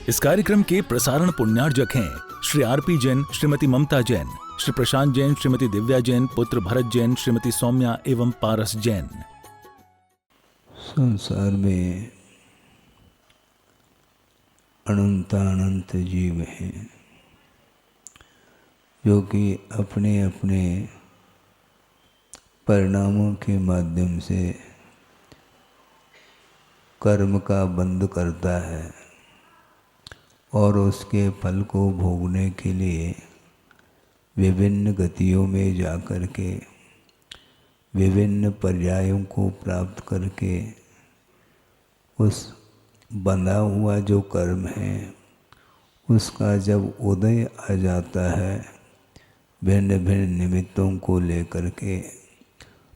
इस कार्यक्रम के प्रसारण पुण्यार्जक हैं श्री आरपी जैन, श्रीमती ममता जैन, श्री प्रशांत जैन, श्रीमती दिव्या जैन, पुत्र भरत जैन, श्रीमती सौम्या एवं पारस जैन। संसार में अनंतानंत जीव हैं जो कि अपने अपने परिणामों के माध्यम से कर्म का बंध करता है और उसके फल को भोगने के लिए विभिन्न गतियों में जाकर के विभिन्न पर्यायों को प्राप्त करके उस बंधा हुआ जो कर्म है उसका जब उदय आ जाता है भिन्न भिन्न निमित्तों को लेकर के,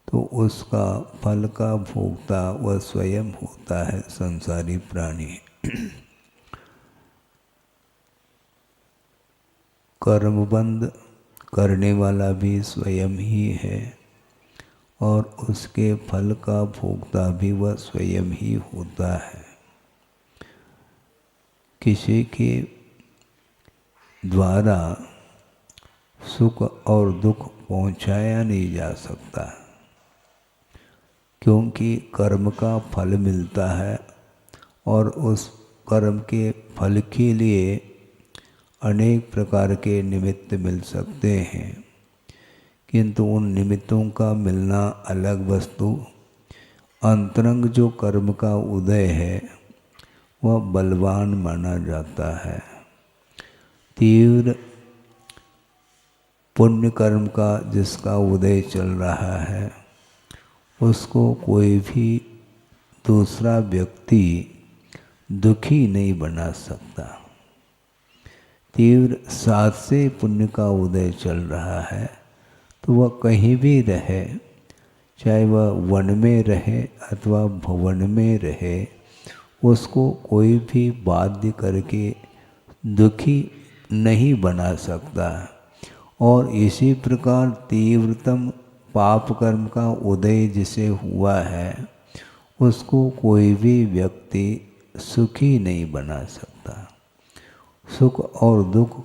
तो उसका फल का भोक्ता वह स्वयं होता है संसारी प्राणी। कर्मबंध करने वाला भी स्वयं ही है और उसके फल का भोक्ता भी वह स्वयं ही होता है। किसी के द्वारा सुख और दुख पहुंचाया नहीं जा सकता, क्योंकि कर्म का फल मिलता है और उस कर्म के फल के लिए अनेक प्रकार के निमित्त मिल सकते हैं, किंतु उन निमित्तों का मिलना अलग वस्तु। अंतरंग जो कर्म का उदय है वह बलवान माना जाता है। तीव्र पुण्य कर्म का जिसका उदय चल रहा है उसको कोई भी दूसरा व्यक्ति दुखी नहीं बना सकता। तीव्र साथ से पुण्य का उदय चल रहा है तो वह कहीं भी रहे, चाहे वह वन में रहे अथवा भवन में रहे, उसको कोई भी बाध्य करके दुखी नहीं बना सकता। और इसी प्रकार तीव्रतम पाप कर्म का उदय जिसे हुआ है उसको कोई भी व्यक्ति सुखी नहीं बना सकता। सुख और दुख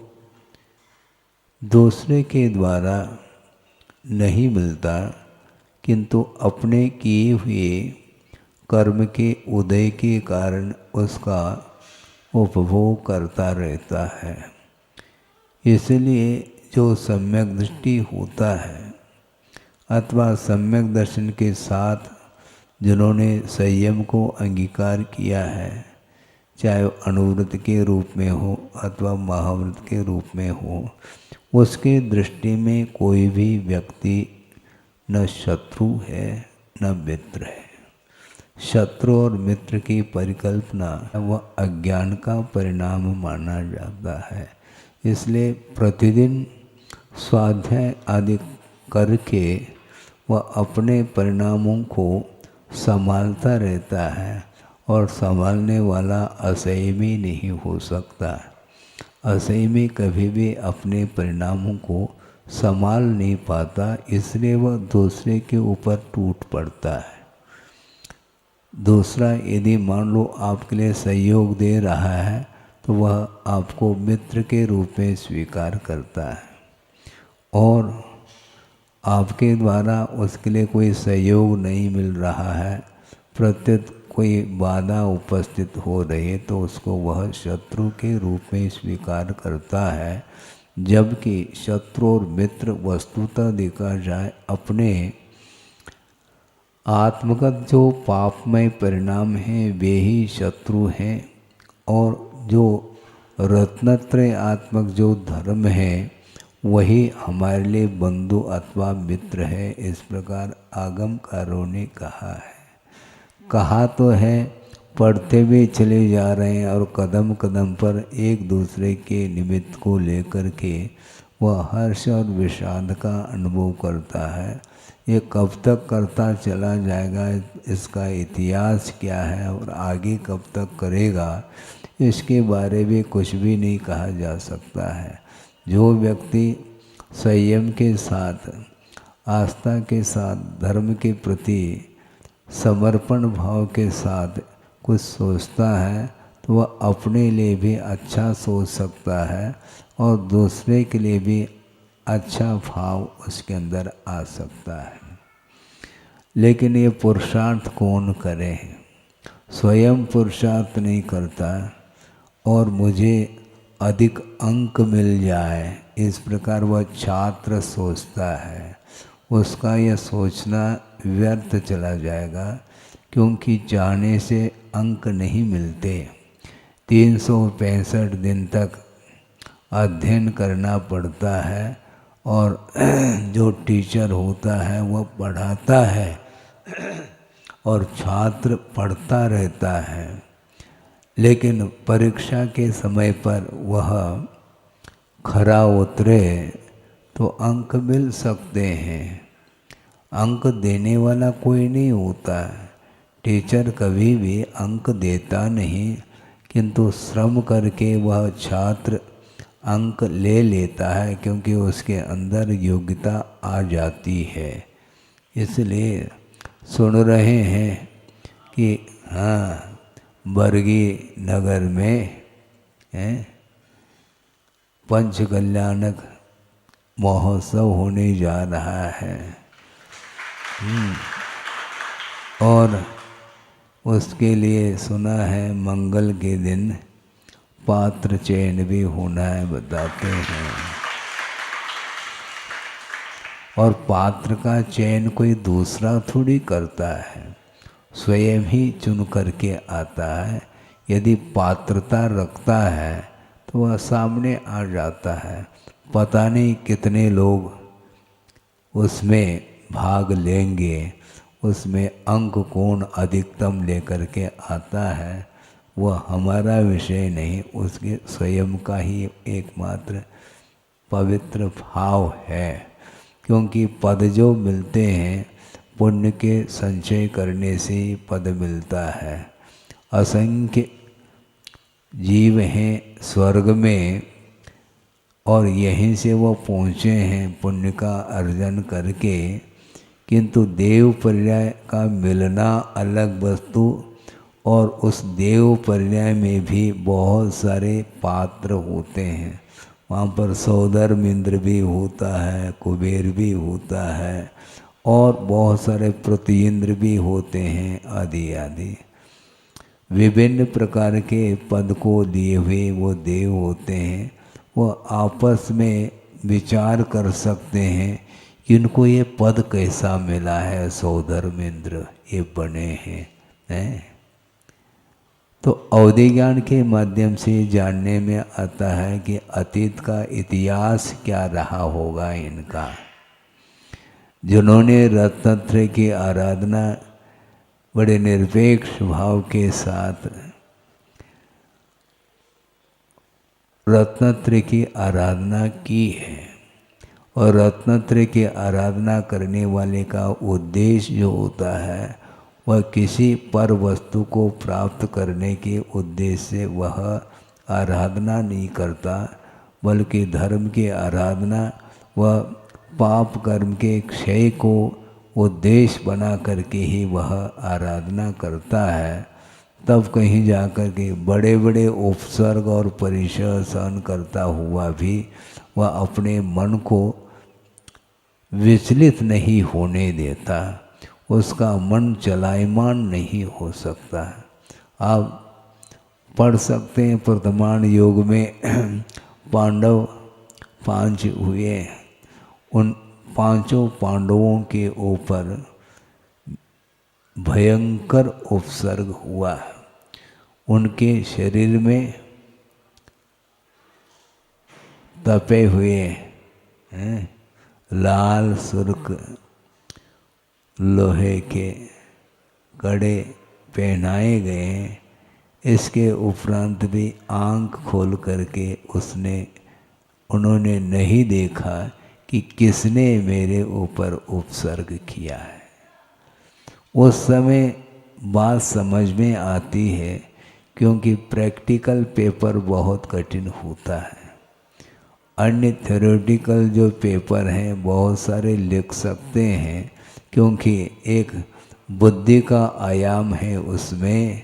दूसरे के द्वारा नहीं मिलता, किंतु अपने किए हुए कर्म के उदय के कारण उसका उपभोग करता रहता है। इसलिए जो सम्यक दृष्टि होता है अथवा सम्यक दर्शन के साथ जिन्होंने संयम को अंगीकार किया है, चाहे अनुव्रत के रूप में हो अथवा महाव्रत के रूप में हो, उसके दृष्टि में कोई भी व्यक्ति न शत्रु है न मित्र है। शत्रु और मित्र की परिकल्पना वह अज्ञान का परिणाम माना जाता है। इसलिए प्रतिदिन स्वाध्याय आदि करके वह अपने परिणामों को संभालता रहता है और संभालने वाला असंयमी नहीं हो सकता। असंयमी कभी भी अपने परिणामों को संभाल नहीं पाता, इसलिए वह दूसरे के ऊपर टूट पड़ता है। दूसरा यदि मान लो आपके लिए सहयोग दे रहा है तो वह आपको मित्र के रूप में स्वीकार करता है, और आपके द्वारा उसके लिए कोई सहयोग नहीं मिल रहा है, प्रत्युत कोई बाधा उपस्थित हो रही है तो उसको वह शत्रु के रूप में स्वीकार करता है। जबकि शत्रु और मित्र वस्तुतः देखा जाए अपने आत्मगत जो पापमय परिणाम हैं वे ही शत्रु हैं, और जो रत्नत्रय आत्मक जो धर्म है वही हमारे लिए बंधु अथवा मित्र है। इस प्रकार आगमकारों ने कहा है। कहा तो है, पढ़ते भी चले जा रहे हैं और कदम कदम पर एक दूसरे के निमित्त को लेकर के वह हर्ष और विषाद का अनुभव करता है। ये कब तक करता चला जाएगा, इसका इतिहास क्या है और आगे कब तक करेगा, इसके बारे में कुछ भी नहीं कहा जा सकता है। जो व्यक्ति संयम के साथ, आस्था के साथ, धर्म के प्रति समर्पण भाव के साथ कुछ सोचता है तो वह अपने लिए भी अच्छा सोच सकता है और दूसरे के लिए भी अच्छा भाव उसके अंदर आ सकता है। लेकिन ये पुरुषार्थ कौन करे? स्वयं पुरुषार्थ नहीं करता और मुझे अधिक अंक मिल जाए, इस प्रकार वह छात्र सोचता है, उसका यह सोचना व्यर्थ चला जाएगा, क्योंकि चाहने से अंक नहीं मिलते। 365 दिन तक अध्ययन करना पड़ता है और जो टीचर होता है वह पढ़ाता है और छात्र पढ़ता रहता है, लेकिन परीक्षा के समय पर वह खरा उतरे तो अंक मिल सकते हैं। अंक देने वाला कोई नहीं होता, टीचर कभी भी अंक देता नहीं, किंतु श्रम करके वह छात्र अंक ले लेता है, क्योंकि उसके अंदर योग्यता आ जाती है। इसलिए सुन रहे हैं कि हाँ, बरगी नगर में पंचकल्याणक महोत्सव होने जा रहा है और उसके लिए सुना है मंगल के दिन पात्र चयन भी होना है, बताते हैं। और पात्र का चयन कोई दूसरा थोड़ी करता है, स्वयं ही चुन करके आता है। यदि पात्रता रखता है तो वह सामने आ जाता है। पता नहीं कितने लोग उसमें भाग लेंगे, उसमें अंक कौन अधिकतम लेकर के आता है वह हमारा विषय नहीं, उसके स्वयं का ही एकमात्र पवित्र भाव है। क्योंकि पद जो मिलते हैं पुण्य के संचय करने से ही पद मिलता है। असंख्य जीव हैं स्वर्ग में और यहीं से वो पहुँचे हैं पुण्य का अर्जन करके, किंतु देव पर्याय का मिलना अलग वस्तु, और उस देव पर्याय में भी बहुत सारे पात्र होते हैं। वहाँ पर सौधर्म इंद्र भी होता है, कुबेर भी होता है और बहुत सारे प्रतिइंद्र भी होते हैं, आदि आदि विभिन्न प्रकार के पद को लिए हुए वो देव होते हैं। वो आपस में विचार कर सकते हैं कि इनको ये पद कैसा मिला है, सौधर्म इंद्र ये बने हैं। तो अवधि ज्ञान के माध्यम से जानने में आता है कि अतीत का इतिहास क्या रहा होगा इनका। जिन्होंने रत्नत्रय की आराधना बड़े निरपेक्ष भाव के साथ रत्नत्रय की आराधना की है, और रत्नत्रय की आराधना करने वाले का उद्देश्य जो होता है वह किसी पर वस्तु को प्राप्त करने के उद्देश्य से वह आराधना नहीं करता, बल्कि धर्म की आराधना वह पाप कर्म के क्षय को उद्देश्य बना करके ही वह आराधना करता है। तब कहीं जाकर के बड़े बड़े उपसर्ग और परिचय सहन करता हुआ भी वह अपने मन को विचलित नहीं होने देता, उसका मन चलायमान नहीं हो सकता। आप पढ़ सकते हैं वर्तमान युग में पांडव 5 हुए, उन 5 पांडवों के ऊपर भयंकर उपसर्ग हुआ। उनके शरीर में तपे हुए लाल सुर्ख लोहे के कड़े पहनाए गए। इसके उपरांत भी आंख खोल करके उन्होंने नहीं देखा कि किसने मेरे ऊपर उपसर्ग किया है। उस समय बात समझ में आती है, क्योंकि प्रैक्टिकल पेपर बहुत कठिन होता है। अन्य थ्योरेटिकल जो पेपर हैं बहुत सारे लिख सकते हैं, क्योंकि एक बुद्धि का आयाम है उसमें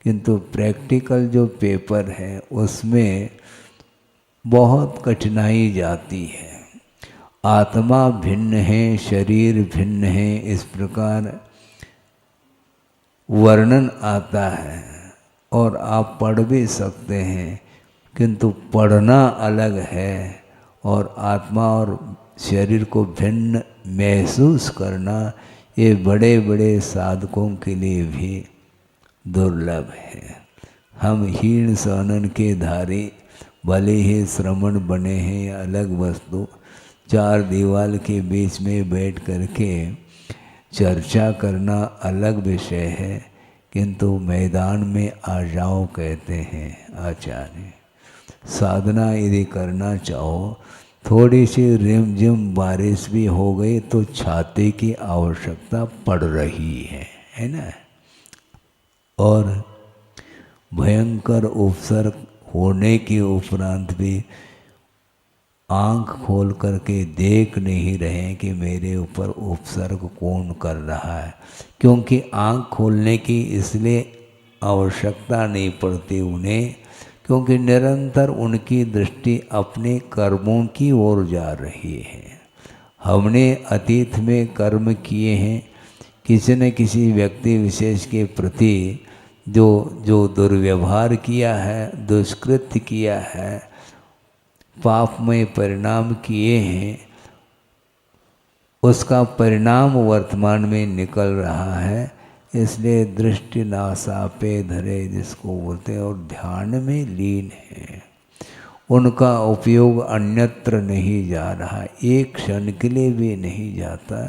किंतु प्रैक्टिकल जो पेपर है उसमें बहुत कठिनाई जाती है। आत्मा भिन्न है, शरीर भिन्न है, इस प्रकार वर्णन आता है और आप पढ़ भी सकते हैं, किंतु पढ़ना अलग है और आत्मा और शरीर को भिन्न महसूस करना ये बड़े बड़े साधकों के लिए भी दुर्लभ है। हम हीन सहनन के धारी भले ही श्रमण बने हैं, अलग वस्तु, चार दीवार के बीच में बैठ करके चर्चा करना अलग विषय है, किंतु मैदान में आ जाओ कहते हैं आचार्य। साधना यदि करना चाहो, थोड़ी सी रिमझिम बारिश भी हो गई तो छाते की आवश्यकता पड़ रही है ना। और भयंकर उपसर्ग होने के उपरांत भी आंख खोल करके देख नहीं रहे कि मेरे ऊपर उपसर्ग कौन कर रहा है, क्योंकि आंख खोलने की इसलिए आवश्यकता नहीं पड़ती उन्हें, क्योंकि निरंतर उनकी दृष्टि अपने कर्मों की ओर जा रही है। हमने अतीत में कर्म किए हैं, किसी न किसी व्यक्ति विशेष के प्रति जो दुर्व्यवहार किया है, दुष्कृत्य किया है, पापमय परिणाम किए हैं, उसका परिणाम वर्तमान में निकल रहा है। इसलिए दृष्टि नासापे धरे जिसको बोलते हैं, और ध्यान में लीन है, उनका उपयोग अन्यत्र नहीं जा रहा, एक क्षण के लिए भी नहीं जाता,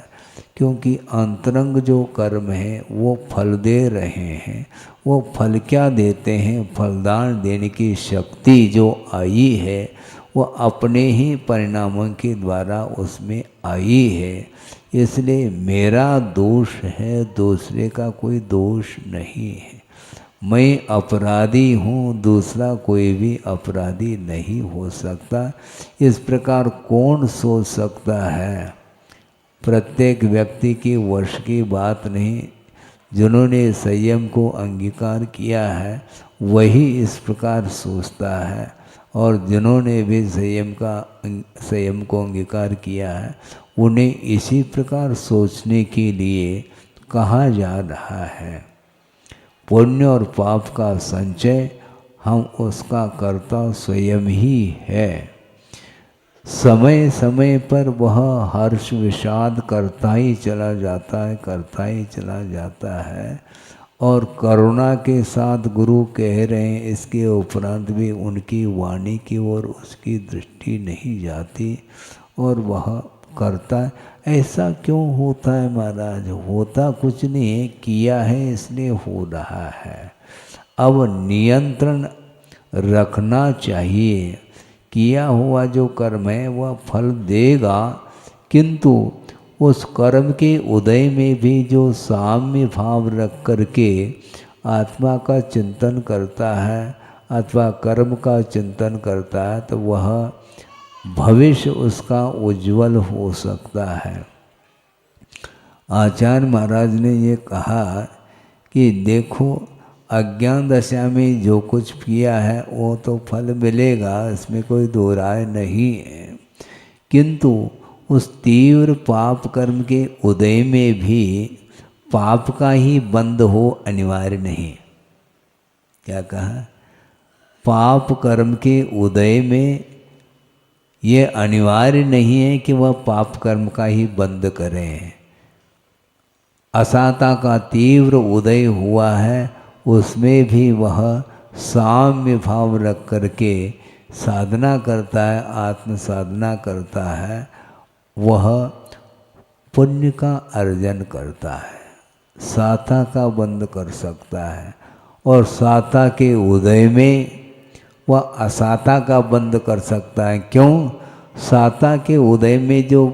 क्योंकि अंतरंग जो कर्म है वो फल दे रहे हैं। वो फल क्या देते हैं? फलदान देने की शक्ति जो आई है वो अपने ही परिणामों के द्वारा उसमें आई है। इसलिए मेरा दोष है, दूसरे का कोई दोष नहीं है। मैं अपराधी हूँ, दूसरा कोई भी अपराधी नहीं हो सकता। इस प्रकार कौन सोच सकता है? प्रत्येक व्यक्ति की वर्ष की बात नहीं। जिन्होंने संयम को अंगीकार किया है वही इस प्रकार सोचता है, और जिन्होंने भी संयम को अंगीकार किया है उन्हें इसी प्रकार सोचने के लिए कहा जा रहा है। पुण्य और पाप का संचय हम उसका कर्ता स्वयं ही है। समय समय पर वह हर्ष विषाद करता ही चला जाता है, और करुणा के साथ गुरु कह रहे हैं, इसके उपरांत भी उनकी वाणी की ओर उसकी दृष्टि नहीं जाती और वह करता है। ऐसा क्यों होता है महाराज? होता कुछ नहीं है, किया है इसलिए हो रहा है। अब नियंत्रण रखना चाहिए। किया हुआ जो कर्म है वह फल देगा, किंतु उस कर्म के उदय में भी जो साम्य भाव रख करके आत्मा का चिंतन करता है अथवा कर्म का चिंतन करता है, तो वह भविष्य उसका उज्जवल हो सकता है। आचार्य महाराज ने ये कहा कि देखो, अज्ञान दशा में जो कुछ किया है वो तो फल मिलेगा, इसमें कोई दो राय नहीं है, किंतु उस तीव्र पाप कर्म के उदय में भी पाप का ही बंध हो अनिवार्य नहीं। क्या कहा? पाप कर्म के उदय में ये अनिवार्य नहीं है कि वह पाप कर्म का ही बंद करें। असाता का तीव्र उदय हुआ है, उसमें भी वह साम्य भाव रख करके साधना करता है, आत्म साधना करता है, वह पुण्य का अर्जन करता है, साता का बंद कर सकता है, और साता के उदय में वह असाता का बंद कर सकता है। क्यों? साता के उदय में जो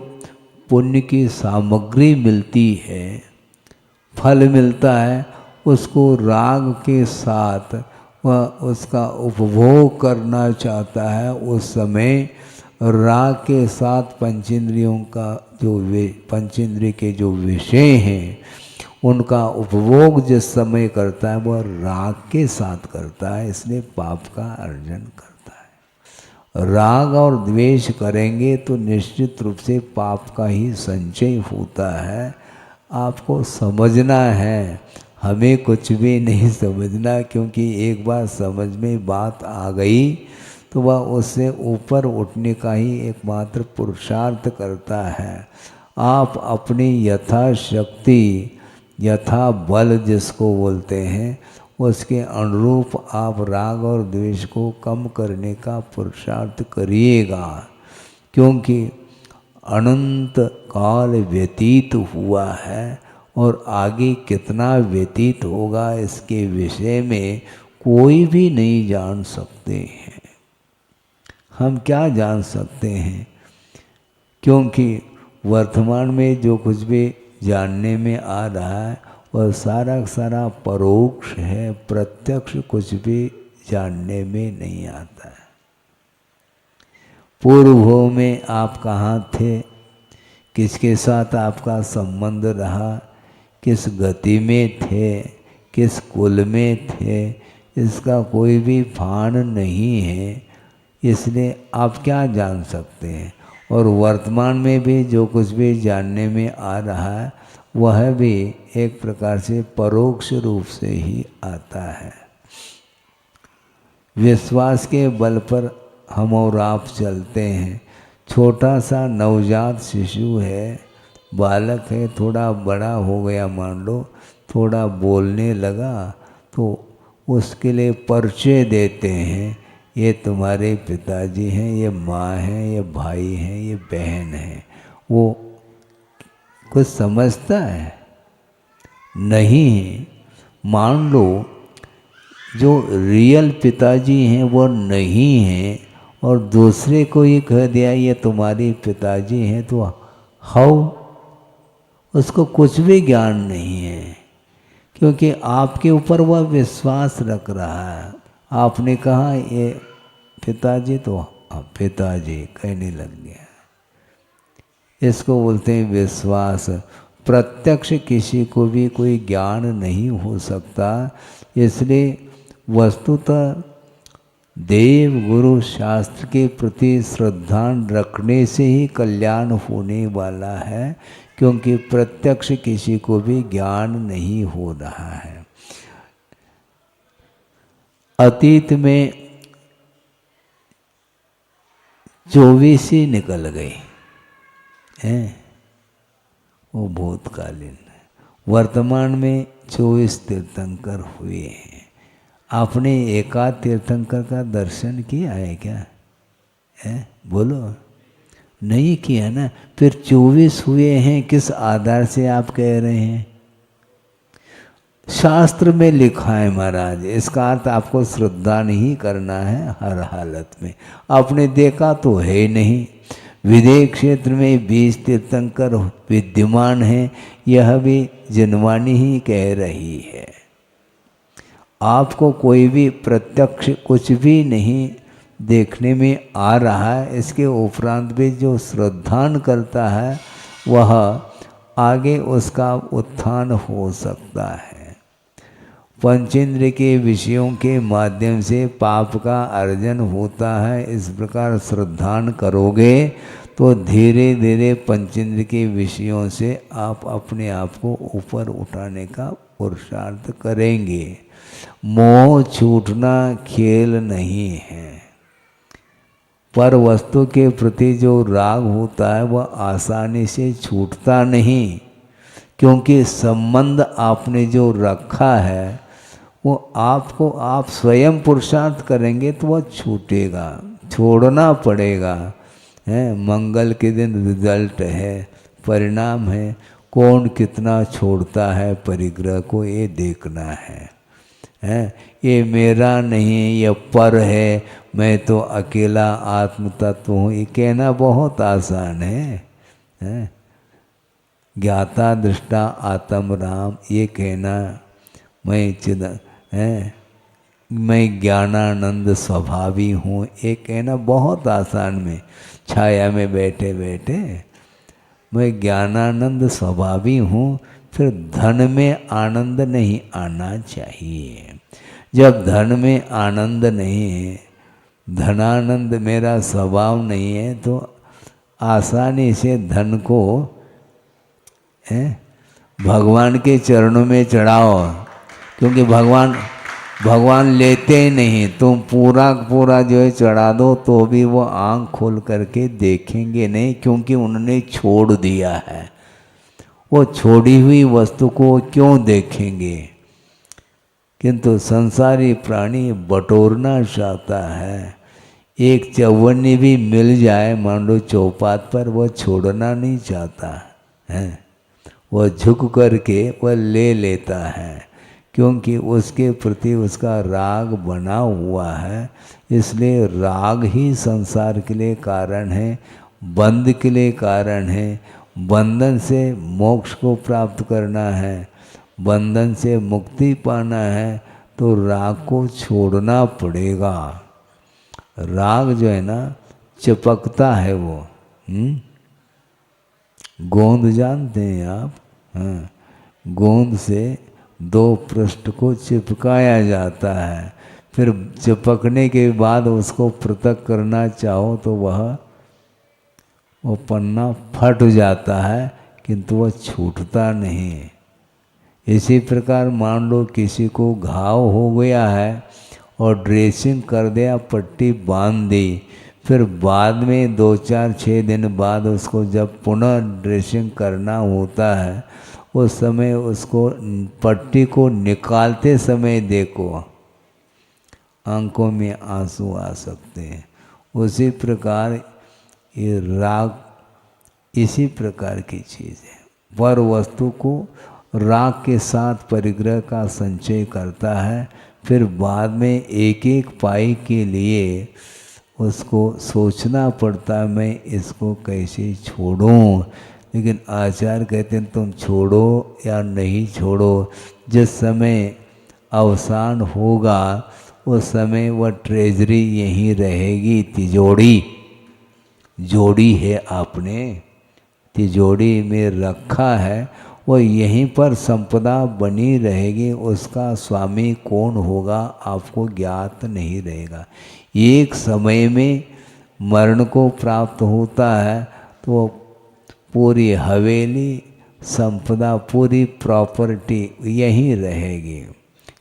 पुण्य की सामग्री मिलती है, फल मिलता है, उसको राग के साथ वह उसका उपभोग करना चाहता है। उस समय राग के साथ पंचेंद्रियों का पंचेंद्रिय के जो विषय हैं उनका उपभोग जिस समय करता है वह राग के साथ करता है, इसलिए पाप का अर्जन करता है। राग और द्वेष करेंगे तो निश्चित रूप से पाप का ही संचय होता है। आपको समझना है, हमें कुछ भी नहीं समझना, क्योंकि एक बार समझ में बात आ गई तो वह उससे ऊपर उठने का ही एकमात्र पुरुषार्थ करता है। आप अपनी यथाशक्ति, यथा बल जिसको बोलते हैं, उसके अनुरूप आप राग और द्वेष को कम करने का पुरुषार्थ करिएगा, क्योंकि अनंत काल व्यतीत हुआ है और आगे कितना व्यतीत होगा इसके विषय में कोई भी नहीं जान सकते हैं। हम क्या जान सकते हैं, क्योंकि वर्तमान में जो कुछ भी जानने में आ रहा है वह सारा सारा परोक्ष है, प्रत्यक्ष कुछ भी जानने में नहीं आता है। पूर्व में आप कहाँ थे, किसके साथ आपका संबंध रहा, किस गति में थे, किस कुल में थे, इसका कोई भी भान नहीं है, इसलिए आप क्या जान सकते हैं। और वर्तमान में भी जो कुछ भी जानने में आ रहा है वह भी एक प्रकार से परोक्ष रूप से ही आता है। विश्वास के बल पर हम और आप चलते हैं। छोटा सा नवजात शिशु है, बालक है, थोड़ा बड़ा हो गया मान लो, थोड़ा बोलने लगा तो उसके लिए परिचय देते हैं, ये तुम्हारे पिताजी हैं, ये माँ हैं, ये भाई हैं, ये बहन हैं। वो कुछ समझता है नहीं। मान लो जो रियल पिताजी हैं वो नहीं हैं और दूसरे को ये कह दिया ये तुम्हारे पिताजी हैं, तो हाउ, उसको कुछ भी ज्ञान नहीं है, क्योंकि आपके ऊपर वह विश्वास रख रहा है। आपने कहा ये पिताजी, तो पिताजी कहने लग गया। इसको बोलते हैं विश्वास। प्रत्यक्ष किसी को भी कोई ज्ञान नहीं हो सकता, इसलिए वस्तुतः देव गुरु शास्त्र के प्रति श्रद्धा रखने से ही कल्याण होने वाला है, क्योंकि प्रत्यक्ष किसी को भी ज्ञान नहीं हो रहा है। अतीत में 24 ही निकल गए हैं, वो भूतकालीन है। वर्तमान में 24 तीर्थंकर हुए हैं। आपने एकाध तीर्थंकर का दर्शन किया है क्या? है बोलो, नहीं किया ना, फिर 24 हुए हैं, किस आधार से आप कह रहे हैं? शास्त्र में लिखा है महाराज, इसका अर्थ आपको श्रद्धा नहीं करना है हर हालत में। आपने देखा तो है नहीं। विदेह क्षेत्र में 20 तीर्थंकर विद्यमान हैं, यह भी जिनवानी ही कह रही है। आपको कोई भी प्रत्यक्ष कुछ भी नहीं देखने में आ रहा है, इसके उपरांत भी जो श्रद्धान करता है वह आगे उसका उत्थान हो सकता है। पंचेंद्र के विषयों के माध्यम से पाप का अर्जन होता है। इस प्रकार श्रद्धान करोगे तो धीरे धीरे पंचेंद्र के विषयों से आप अपने आप को ऊपर उठाने का पुरुषार्थ करेंगे। मोह छूटना खेल नहीं है, पर वस्तु के प्रति जो राग होता है वह आसानी से छूटता नहीं, क्योंकि संबंध आपने जो रखा है वो आपको आप स्वयं पुरुषार्थ करेंगे तो वह छूटेगा, छोड़ना पड़ेगा। है मंगल के दिन रिजल्ट है, परिणाम है, कौन कितना छोड़ता है परिग्रह को, ये देखना है। ये मेरा नहीं, ये पर है, मैं तो अकेला आत्म तत्व हूँ, ये कहना बहुत आसान है। ज्ञाता दृष्टा आत्म राम, ये कहना मैं ज्ञानानंद स्वभावी हूँ, ये कहना बहुत आसान में, छाया में बैठे बैठे मैं ज्ञानानंद स्वभावी हूँ, फिर धन में आनंद नहीं आना चाहिए। जब धन में आनंद नहीं है, धनानंद मेरा स्वभाव नहीं है, तो आसानी से धन को भगवान के चरणों में चढ़ाओ, क्योंकि भगवान लेते ही नहीं। तुम पूरा पूरा जो है चढ़ा दो तो भी वो आँख खोल करके देखेंगे नहीं, क्योंकि उन्होंने छोड़ दिया है। वो छोड़ी हुई वस्तु को क्यों देखेंगे? किंतु संसारी प्राणी बटोरना चाहता है। एक चौवन्नी भी मिल जाए मान लो चौपात पर, वो छोड़ना नहीं चाहता है। वह झुक करके वह ले लेता है, क्योंकि उसके प्रति उसका राग बना हुआ है। इसलिए राग ही संसार के लिए कारण है, बंध के लिए कारण है। बंधन से मोक्ष को प्राप्त करना है, बंधन से मुक्ति पाना है, तो राग को छोड़ना पड़ेगा। राग जो है ना चिपकता है वो। गोंद जानते हैं आप? हाँ, गोंद से दो पृष्ठ को चिपकाया जाता है, फिर चिपकने के बाद उसको पृथक करना चाहो तो वो पन्ना फट जाता है, किंतु वह छूटता नहीं। इसी प्रकार मान लो किसी को घाव हो गया है और ड्रेसिंग कर दिया, पट्टी बांध दी, फिर बाद में 2-4-6 दिन बाद उसको जब पुनः ड्रेसिंग करना होता है, उस समय उसको पट्टी को निकालते समय देखो आंखों में आंसू आ सकते हैं। उसी प्रकार ये राग इसी प्रकार की चीज़ है। पर वस्तु को राग के साथ परिग्रह का संचय करता है, फिर बाद में एक एक पाई के लिए उसको सोचना पड़ता है मैं इसको कैसे छोड़ूं। लेकिन आचार्य कहते हैं तुम छोड़ो या नहीं छोड़ो, जिस समय अवसान होगा उस समय वह ट्रेजरी यहीं रहेगी। तिजोड़ी जोड़ी है आपने, तिजोड़ी में रखा है, वो यहीं पर संपदा बनी रहेगी। उसका स्वामी कौन होगा आपको ज्ञात नहीं रहेगा। एक समय में मरण को प्राप्त होता है तो पूरी हवेली, संपदा, पूरी प्रॉपर्टी यहीं रहेगी।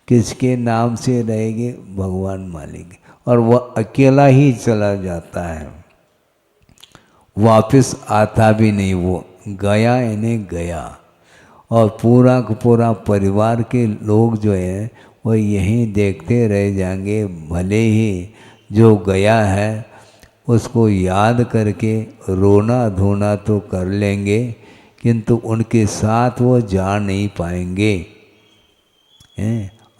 किसके नाम से रहेगी? भगवान मालिक। और वह अकेला ही चला जाता है, वापस आता भी नहीं। वो गया यानी गया, और पूरा का पूरा परिवार के लोग जो हैं वो यहीं देखते रह जाएंगे। भले ही जो गया है उसको याद करके रोना धोना तो कर लेंगे, किंतु उनके साथ वो जा नहीं पाएंगे।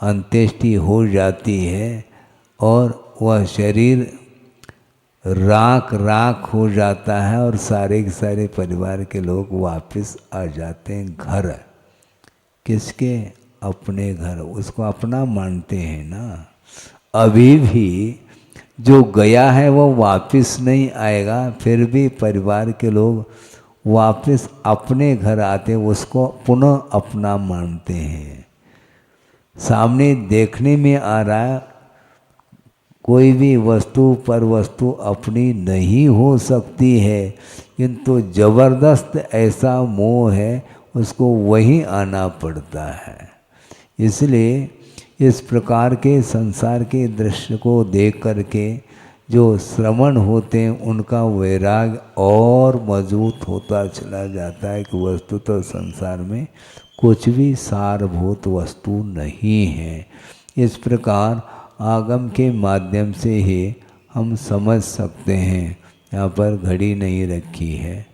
अंत्येष्टि हो जाती है और वह शरीर राख राख हो जाता है, और सारे के सारे परिवार के लोग वापस आ जाते हैं घर। किसके? अपने घर। उसको अपना मानते हैं ना। अभी भी जो गया है वो वापस नहीं आएगा, फिर भी परिवार के लोग वापस अपने घर आते, उसको पुनः अपना मानते हैं। सामने देखने में आ रहा है कोई भी वस्तु पर वस्तु अपनी नहीं हो सकती है, किंतु जबरदस्त ऐसा मोह है उसको वहीं आना पड़ता है। इसलिए इस प्रकार के संसार के दृश्य को देख करके जो श्रवण होते हैं उनका वैराग और मजबूत होता चला जाता है कि वस्तु तो संसार में कुछ भी सारभूत वस्तु नहीं है। इस प्रकार आगम के माध्यम से ही हम समझ सकते हैं। यहाँ पर घड़ी नहीं रखी है,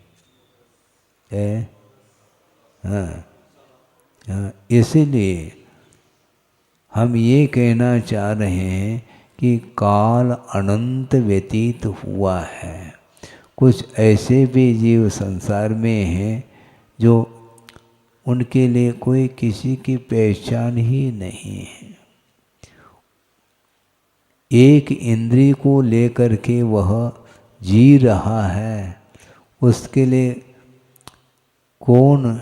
हाँ, इसीलिए हम ये कहना चाह रहे हैं कि काल अनंत व्यतीत हुआ है। कुछ ऐसे भी जीव संसार में हैं जो उनके लिए कोई किसी की पहचान ही नहीं है। एक इंद्री को लेकर के वह जी रहा है, उसके लिए कौन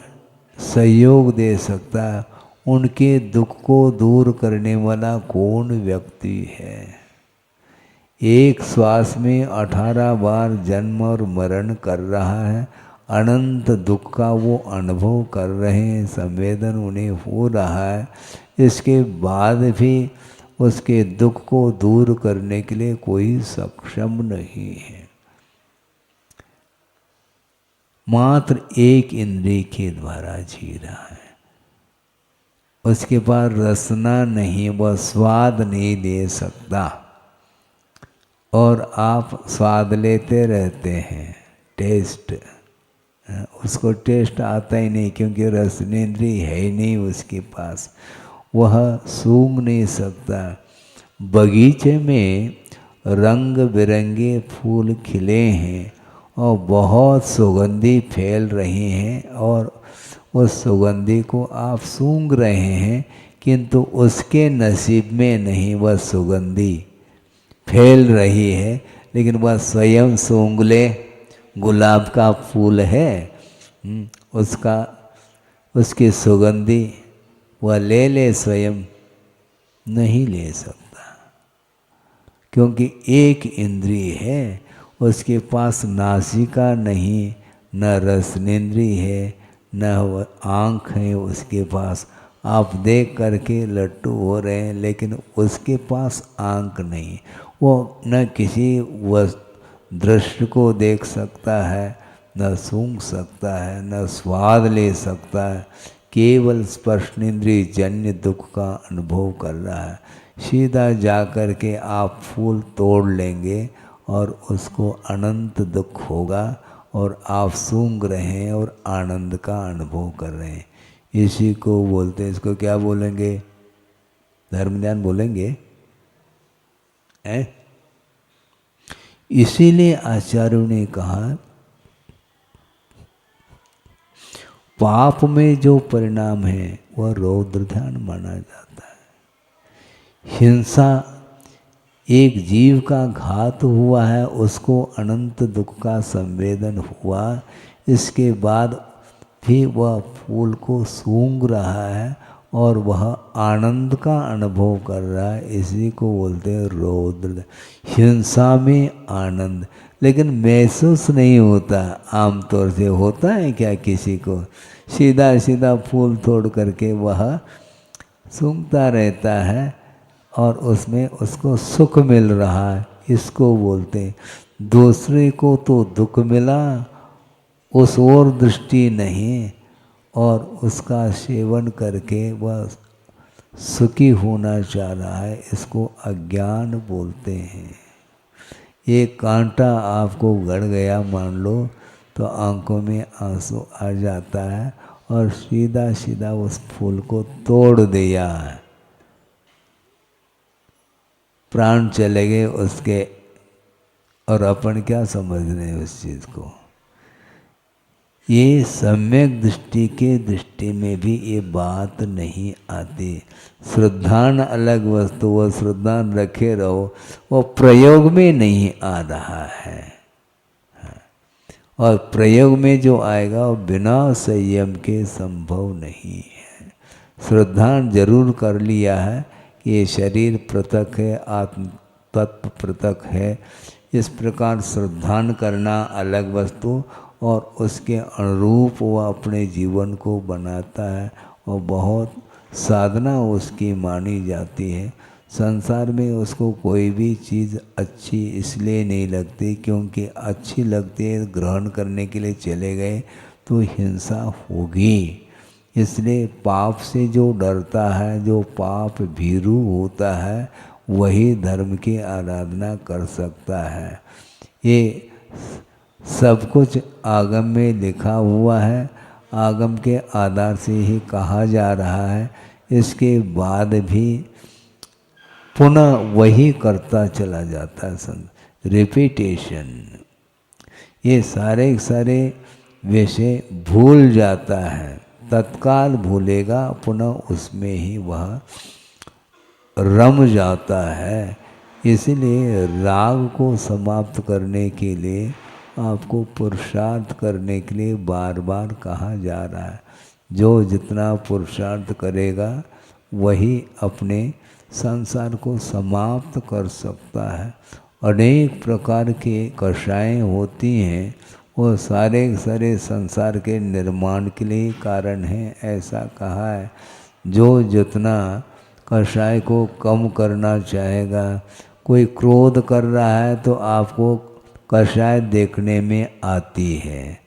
सहयोग दे सकता है, उनके दुख को दूर करने वाला कौन व्यक्ति है। एक श्वास में 18 बार जन्म और मरण कर रहा है, अनंत दुख का वो अनुभव कर रहे हैं, संवेदन उन्हें हो रहा है, इसके बाद भी उसके दुख को दूर करने के लिए कोई सक्षम नहीं है। मात्र एक इंद्रिय के द्वारा जी रहा है, उसके पास रसना नहीं, वह स्वाद नहीं ले सकता। और आप स्वाद लेते रहते हैं, टेस्ट, उसको टेस्ट आता ही नहीं, क्योंकि रसनेंद्रिय है ही नहीं उसके पास, वह सूंघ नहीं सकता। बगीचे में रंग बिरंगे फूल खिले हैं और बहुत सुगंधी फैल रही हैं, और उस सुगंधी को आप सूंघ रहे हैं, किंतु उसके नसीब में नहीं वह सुगंधी फैल रही है, लेकिन वह स्वयं सूंघ ले। गुलाब का फूल है, उसका उसकी सुगंधी वह ले ले, स्वयं नहीं ले सकता, क्योंकि एक इंद्रिय है, उसके पास नासिका नहीं, न रसनेंद्रिय है, न आँख है उसके पास। आप देख करके लट्टू हो रहे हैं, लेकिन उसके पास आँख नहीं, वो न किसी दृश्य को देख सकता है, न सूंघ सकता है, न स्वाद ले सकता है, केवल स्पर्शनेंद्रिय जन्य दुख का अनुभव कर रहा है। सीधा जा कर के आप फूल तोड़ लेंगे और उसको अनंत दुख होगा, और आप सूंघ रहे हैं और आनंद का अनुभव कर रहे हैं। इसी को बोलते हैं, इसको क्या बोलेंगे, धर्म ज्ञान बोलेंगे। इसीलिए आचार्यों ने कहा, पाप में जो परिणाम है वह रौद्र ध्यान माना जाता है। हिंसा, एक जीव का घात हुआ है, उसको अनंत दुख का संवेदन हुआ, इसके बाद भी वह फूल को सूंघ रहा है और वह आनंद का अनुभव कर रहा है, इसी को बोलते हैं रौद्र। हिंसा में आनंद, लेकिन महसूस नहीं होता। आमतौर से होता है क्या किसी को, सीधा सीधा फूल तोड़ करके वह सूंघता रहता है और उसमें उसको सुख मिल रहा है, इसको बोलते हैं। दूसरे को तो दुख मिला, उस ओर दृष्टि नहीं, और उसका सेवन करके वह सुखी होना चाह रहा है, इसको अज्ञान बोलते हैं। एक कांटा आपको गड़ गया मान लो, तो आंखों में आंसू आ जाता है और सीधा सीधा उस फूल को तोड़ दिया, प्राण चले गए उसके, और अपन क्या समझ रहे हैं उस चीज़ को। ये सम्यक दृष्टि के दृष्टि में भी ये बात नहीं आती। श्रद्धान अलग वस्तु, वह श्रद्धान रखे रहो, वो प्रयोग में नहीं आ रहा है। और प्रयोग में जो आएगा वो बिना संयम के संभव नहीं है। श्रद्धान जरूर कर लिया है कि ये शरीर पृथक है, आत्म तत्व पृथक है, इस प्रकार श्रद्धान करना अलग वस्तु, और उसके अनुरूप वह अपने जीवन को बनाता है, और बहुत साधना उसकी मानी जाती है। संसार में उसको कोई भी चीज़ अच्छी इसलिए नहीं लगती क्योंकि अच्छी लगती है, ग्रहण करने के लिए चले गए तो हिंसा होगी। इसलिए पाप से जो डरता है, जो पाप भीरू होता है, वही धर्म की आराधना कर सकता है। ये सब कुछ आगम में लिखा हुआ है, आगम के आधार से ही कहा जा रहा है। इसके बाद भी पुनः वही करता चला जाता है, रिपीटेशन। ये सारे सारे विषय भूल जाता है, तत्काल भूलेगा, पुनः उसमें ही वह रम जाता है। इसलिए राग को समाप्त करने के लिए आपको पुरुषार्थ करने के लिए बार बार कहा जा रहा है। जो जितना पुरुषार्थ करेगा वही अपने संसार को समाप्त कर सकता है। अनेक प्रकार के कषाय होती हैं, वो सारे सारे संसार के निर्माण के लिए कारण हैं, ऐसा कहा है। जो जितना कषाय को कम करना चाहेगा, कोई क्रोध कर रहा है तो आपको कषाय देखने में आती है,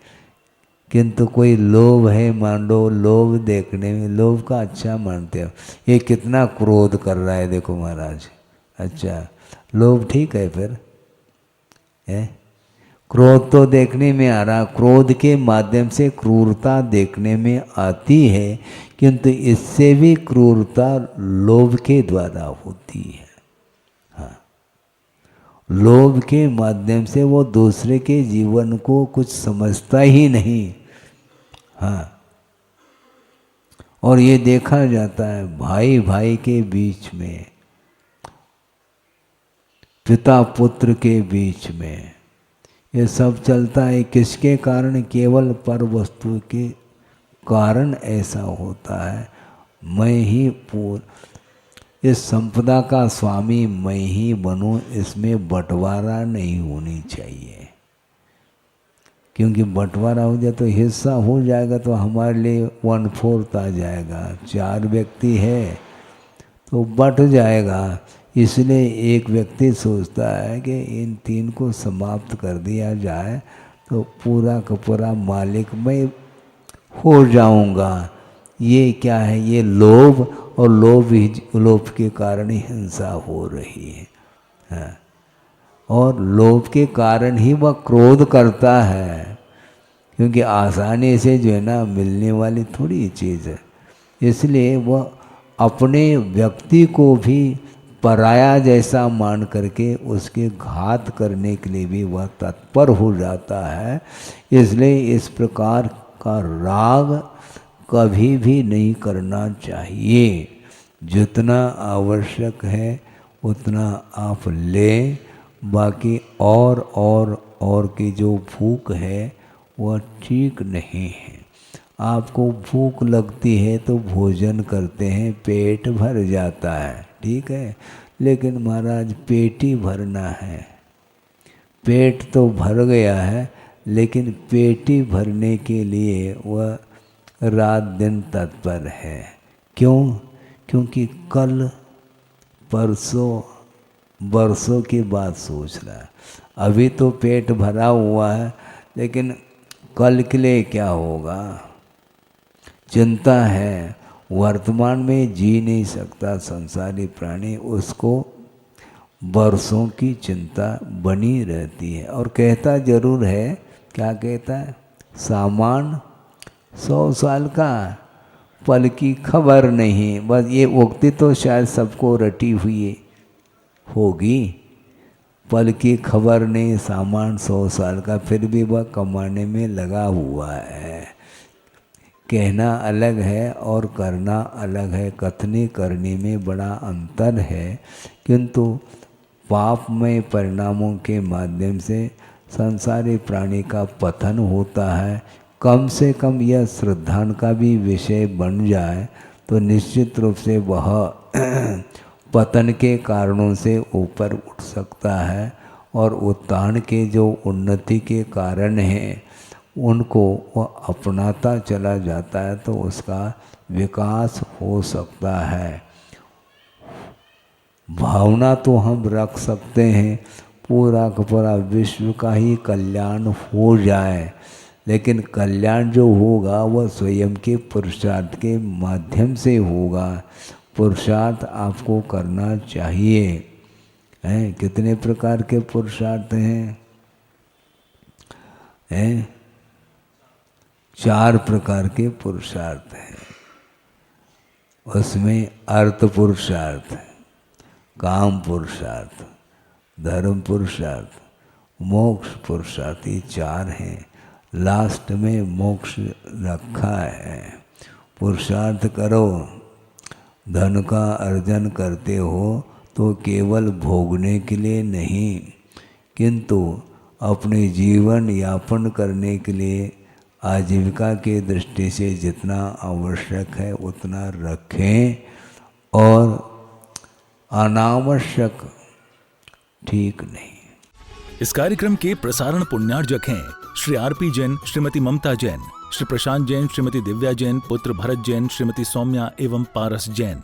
किंतु कोई लोभ है, मान लो लोभ देखने में, लोभ का अच्छा मानते हो, ये कितना क्रोध कर रहा है देखो महाराज, अच्छा लोभ ठीक है फिर है। क्रोध तो देखने में आ रहा, क्रोध के माध्यम से क्रूरता देखने में आती है, किंतु इससे भी क्रूरता लोभ के द्वारा होती है। हाँ, लोभ के माध्यम से वो दूसरे के जीवन को कुछ समझता ही नहीं। हाँ, और ये देखा जाता है भाई भाई के बीच में, पिता पुत्र के बीच में, ये सब चलता है किसके कारण? केवल पर वस्तु के कारण ऐसा होता है। मैं ही इस संपदा का स्वामी मैं ही बनूं, इसमें बंटवारा नहीं होनी चाहिए, क्योंकि बंटवारा हो जाए तो हिस्सा हो जाएगा तो हमारे लिए 1/4 आ जाएगा। 4 व्यक्ति है तो बट जाएगा, इसलिए एक व्यक्ति सोचता है कि इन 3 को समाप्त कर दिया जाए तो पूरा का पूरा मालिक मैं हो जाऊंगा। ये क्या है? ये लोभ, और लोभ के कारण ही हिंसा हो रही है। हाँ, और लोभ के कारण ही वह क्रोध करता है, क्योंकि आसानी से जो है ना मिलने वाली थोड़ी चीज़ है, इसलिए वह अपने व्यक्ति को भी पराया जैसा मान करके उसके घात करने के लिए भी वह तत्पर हो जाता है। इसलिए इस प्रकार का राग कभी भी नहीं करना चाहिए। जितना आवश्यक है उतना आप लें, बाकी और की जो भूख है वह ठीक नहीं है। आपको भूख लगती है तो भोजन करते हैं, पेट भर जाता है, ठीक है, लेकिन महाराज पेट ही भरना है। पेट तो भर गया है, लेकिन पेट ही भरने के लिए वह रात दिन तत्पर है। क्यों? क्योंकि कल परसों बरसों की बात सोच रहा है। अभी तो पेट भरा हुआ है, लेकिन कल के लिए क्या होगा, चिंता है। वर्तमान में जी नहीं सकता संसारी प्राणी, उसको बरसों की चिंता बनी रहती है। और कहता जरूर है, क्या कहता है? सामान 100 साल का, पल की खबर नहीं। बस ये उक्ति तो शायद सबको रटी हुई होगी, पल की खबर नहीं, सामान 100 साल का, फिर भी वह कमाने में लगा हुआ है। कहना अलग है और करना अलग है, कथनी करनी में बड़ा अंतर है। किंतु पापमय परिणामों के माध्यम से संसारी प्राणी का पतन होता है। कम से कम यह श्रद्धान का भी विषय बन जाए तो निश्चित रूप से वह पतन के कारणों से ऊपर उठ सकता है, और उत्थान के जो उन्नति के कारण हैं उनको वह अपनाता चला जाता है, तो उसका विकास हो सकता है। भावना तो हम रख सकते हैं पूरा का पूरा विश्व का ही कल्याण हो जाए, लेकिन कल्याण जो होगा वह स्वयं के पुरुषार्थ के माध्यम से होगा। पुरुषार्थ आपको करना चाहिए। हैं कितने प्रकार के पुरुषार्थ हैं? 4 प्रकार के पुरुषार्थ हैं। उसमें अर्थ पुरुषार्थ, काम पुरुषार्थ, धर्म पुरुषार्थ, मोक्ष पुरुषार्थ, ये 4 हैं। लास्ट में मोक्ष रखा है। पुरुषार्थ करो, धन का अर्जन करते हो तो केवल भोगने के लिए नहीं, किंतु अपने जीवन यापन करने के लिए आजीविका के दृष्टि से जितना आवश्यक है उतना रखें और अनावश्यक ठीक नहीं। इस कार्यक्रम के प्रसारण पुण्यार्जक हैं श्री आरपी जैन, श्रीमती ममता जैन, श्री प्रशांत जैन, श्रीमती दिव्या जैन, पुत्र भरत जैन, श्रीमती सौम्या एवं पारस जैन।